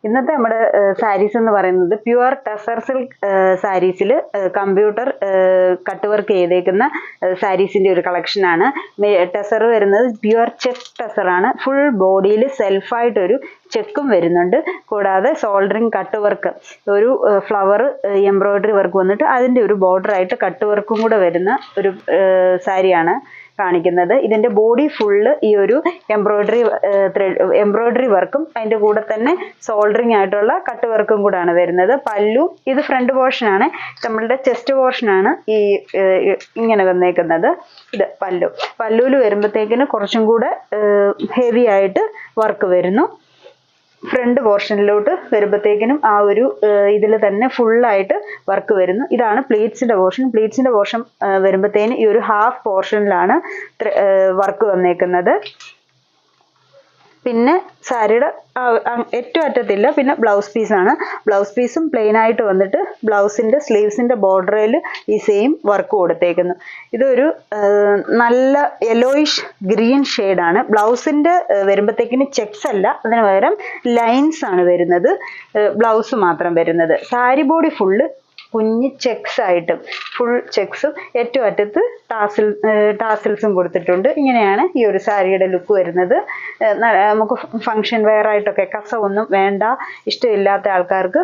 ഇന്നത്തെ നമ്മുടെ സാരീസ് എന്ന് പറയുന്നത് പ്യുവർ ടെസർ സിൽക്ക് സാരീസിൽ കമ്പ്യൂട്ടർ കട്ട് വർക്ക് ചെയ്തേക്കുന്ന സാരീസിന്റെ ഒരു കളക്ഷനാണ്. ടെസർ വരുന്നത് പ്യുവർ ചെക്ക് ടെസർ ആണ്. ഫുൾ ബോഡിയിൽ സെൽഫായിട്ടൊരു ചെക്കും വരുന്നുണ്ട്. കൂടാതെ സോൾഡറിങ് കട്ട് വർക്ക്, ഒരു ഫ്ലവർ എംബ്രോയിഡറി വർക്ക് വന്നിട്ട് അതിന്റെ ഒരു ബോർഡർ ആയിട്ട് കട്ട് വർക്കും കൂടെ വരുന്ന ഒരു സാരിയാണ് കാണിക്കുന്നത്. ഇതിന്റെ ബോഡി ഫുള്ള് ഈ ഒരു എംബ്രോയിഡറി വർക്കും അതിന്റെ കൂടെ തന്നെ സോൾഡറിങ് ആയിട്ടുള്ള കട്ട് വർക്കും കൂടാണ് വരുന്നത്. പല്ലു ഇത് ഫ്രണ്ട് പോർഷൻ ആണ്, നമ്മളുടെ ചെസ്റ്റ് പോർഷൻ ആണ് ഈ ഇങ്ങനെ വന്നേക്കുന്നത്. ഇത് പല്ലുവിൽ വരുമ്പോഴത്തേക്കിന് കുറച്ചും കൂടെ ഹെവി ആയിട്ട് വർക്ക് വരുന്നു. ഫ്രണ്ട് പോർഷനിലോട്ട് വരുമ്പോഴത്തേക്കിനും ആ ഒരു ഇതിൽ തന്നെ ഫുള്ളായിട്ട് വർക്ക് വരുന്നു. ഇതാണ് പ്ലീറ്റ്സിന്റെ പോർഷൻ വരുമ്പോഴത്തേന് ഈ ഒരു ഹാഫ് പോർഷനിലാണ് വർക്ക് വന്നേക്കുന്നത്. പിന്നെ സാരിയുടെ ഏറ്റവും അറ്റത്തില്ല. പിന്നെ ബ്ലൗസ് പീസാണ്. ബ്ലൗസ് പീസും പ്ലെയിൻ ആയിട്ട് വന്നിട്ട് ബ്ലൗസിന്റെ സ്ലീവ്സിന്റെ ബോർഡറിൽ ഈ സെയിം വർക്ക് കൊടുത്തേക്കുന്നു. ഇതൊരു നല്ല യെല്ലോയിഷ് ഗ്രീൻ ഷെയ്ഡാണ്. ബ്ലൗസിന്റെ വരുമ്പോഴത്തേക്കിന് ചെക്സ് അല്ല, അതിന് പകരം ലൈൻസ് ആണ് വരുന്നത്. ബ്ലൗസ് മാത്രം വരുന്നത്. സാരി ബോഡി ഫുള്ള് കുഞ്ഞ് ചെക്സ് ആയിട്ട് ഫുൾ ചെക്സും ഏറ്റവും അറ്റത്ത് ടാസിൽസും കൊടുത്തിട്ടുണ്ട്. ഇങ്ങനെയാണ് ഈ ഒരു സാരിയുടെ ലുക്ക് വരുന്നത്. നമുക്ക് ഫങ്ഷൻ വെയർ ആയിട്ടൊക്കെ കസവൊന്നും വേണ്ട, ഇഷ്ടമില്ലാത്ത ആൾക്കാർക്ക്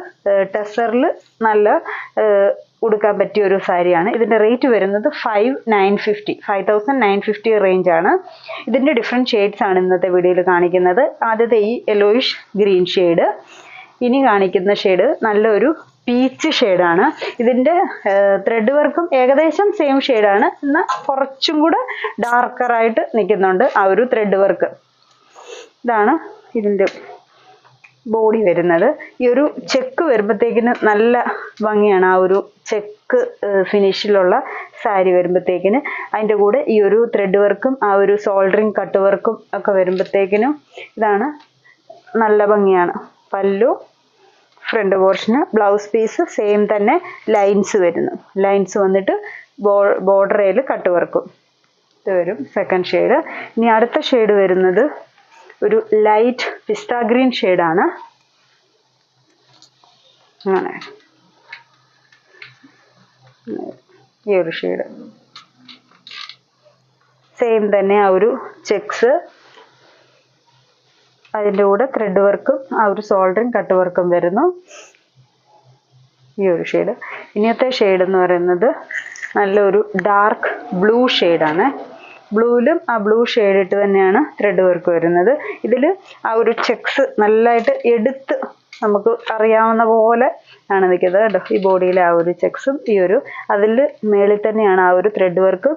ടെസറിൽ നല്ല ഉടുക്കാൻ പറ്റിയ ഒരു സാരിയാണ്. ഇതിന്റെ റേറ്റ് വരുന്നത് 5950 റേഞ്ച് ആണ്. ഇതിന്റെ ഡിഫറെന്റ് ഷെയ്ഡ്സ് ആണ് ഇന്നത്തെ വീഡിയോയിൽ കാണിക്കുന്നത്. ആദ്യത്തെ ഈ യെല്ലോയിഷ് ഗ്രീൻ ഷെയ്ഡ്, ഇനി കാണിക്കുന്ന ഷെയ്ഡ് നല്ലൊരു പീച്ച് ഷെയ്ഡാണ്. ഇതിന്റെ ത്രെഡ് വർക്കും ഏകദേശം സെയിം ഷെയ്ഡാണ്, എന്നാൽ കുറച്ചും കൂടെ ഡാർക്കറായിട്ട് നിൽക്കുന്നുണ്ട് ആ ഒരു ത്രെഡ് വർക്ക്. ഇതാണ് ഇതിന്റെ ബോഡി വരുന്നത്. ഈ ഒരു ചെക്ക് വരുമ്പോഴത്തേക്കിന് നല്ല ഭംഗിയാണ്. ആ ഒരു ചെക്ക് ഫിനിഷിലുള്ള സാരി വരുമ്പോഴത്തേക്കിന് അതിൻ്റെ കൂടെ ഈ ഒരു ത്രെഡ് വർക്കും ആ ഒരു സോൾഡറിങ് കട്ട് വർക്കും ഒക്കെ വരുമ്പോഴത്തേക്കിനും ഇതാണ് നല്ല ഭംഗിയാണ്. പല്ലു, ഫ്രണ്ട് പോർഷന്, ബ്ലൗസ് പീസ് സെയിം തന്നെ ലൈൻസ് വരുന്നു. ലൈൻസ് വന്നിട്ട് ബോർഡറിൽ കട്ട് വർക്കും. ഇത് വരും സെക്കൻഡ് ഷെയ്ഡ്. ഇനി അടുത്ത ഷെയ്ഡ് വരുന്നത് ഒരു ലൈറ്റ് പിസ്ത ഗ്രീൻ ഷെയ്ഡാണ്. അങ്ങനെ ഈ ഒരു ഷെയ്ഡ് സെയിം തന്നെ ആ ഒരു ചെക്സ്, അതിൻ്റെ കൂടെ ത്രെഡ് വർക്കും ആ ഒരു സോൾഡറിങ് കട്ട് വർക്കും വരുന്നു. ഈ ഒരു ഷെയ്ഡ്. ഇനിയത്തെ ഷെയ്ഡ് എന്ന് പറയുന്നത് നല്ലൊരു ഡാർക്ക് ബ്ലൂ ഷെയ്ഡാണ്. ബ്ലൂവിലും ആ ബ്ലൂ ഷെയ്ഡ് ഇട്ട് തന്നെയാണ് ത്രെഡ് വർക്ക് വരുന്നത്. ഇതിൽ ആ ഒരു ചെക്സ് നല്ലതായിട്ട് എടുത്ത് നമുക്ക് അറിയാവുന്ന പോലെ ആണ് നിൽക്കുന്നത് കേട്ടോ. ഈ ബോഡിയിലെ ആ ഒരു ചെക്സും ഈ ഒരു അതിൽ മേളിൽ തന്നെയാണ് ആ ഒരു ത്രെഡ് വർക്കും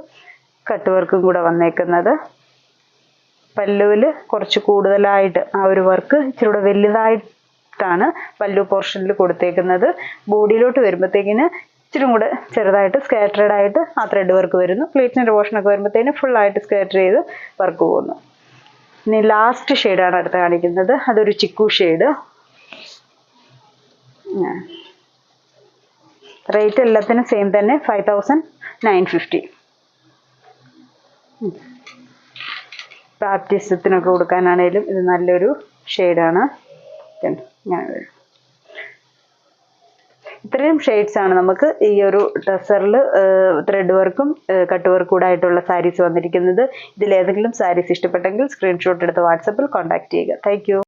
കട്ട് വർക്കും കൂടെ വന്നേക്കുന്നത്. പല്ലുവിൽ കുറച്ച് കൂടുതലായിട്ട് ആ ഒരു വർക്ക് ഇച്ചിരി കൂടെ വലുതായിട്ടാണ് പല്ലു പോർഷനിൽ കൊടുത്തേക്കുന്നത്. ബോഡിയിലോട്ട് വരുമ്പോഴത്തേക്കിന് ഇച്ചിരി കൂടെ ചെറുതായിട്ട് സ്കാറ്റേർഡ് ആയിട്ട് ആ ത്രെഡ് വർക്ക് വരുന്നു. പ്ലേറ്റിൻ്റെ പോർഷനൊക്കെ വരുമ്പോഴത്തേന് ഫുള്ളായിട്ട് സ്കാറ്റർ ചെയ്ത് വർക്ക് പോകുന്നു. ഇനി ലാസ്റ്റ് ഷെയ്ഡാണ് അടുത്ത് കാണിക്കുന്നത്. അതൊരു ചിക്കു ഷെയ്ഡ്. റേറ്റ് എല്ലാത്തിനും സെയിം തന്നെ 5950. ബാപ്റ്റിസത്തിനൊക്കെ കൊടുക്കാനാണേലും ഇത് നല്ലൊരു ഷെയ്ഡാണ്. ഇത്രയും ഷെയ്ഡ്സ് ആണ് നമുക്ക് ഈ ഒരു ടെസറിൽ ത്രെഡ് വർക്കും കട്ട് വർക്കും കൂടെ ആയിട്ടുള്ള സാരീസ് വന്നിരിക്കുന്നത്. ഇതിലേതെങ്കിലും സാരീസ് ഇഷ്ടപ്പെട്ടെങ്കിൽ സ്ക്രീൻഷോട്ട് എടുത്ത് വാട്സപ്പിൽ കോൺടാക്ട് ചെയ്യുക. Thank you.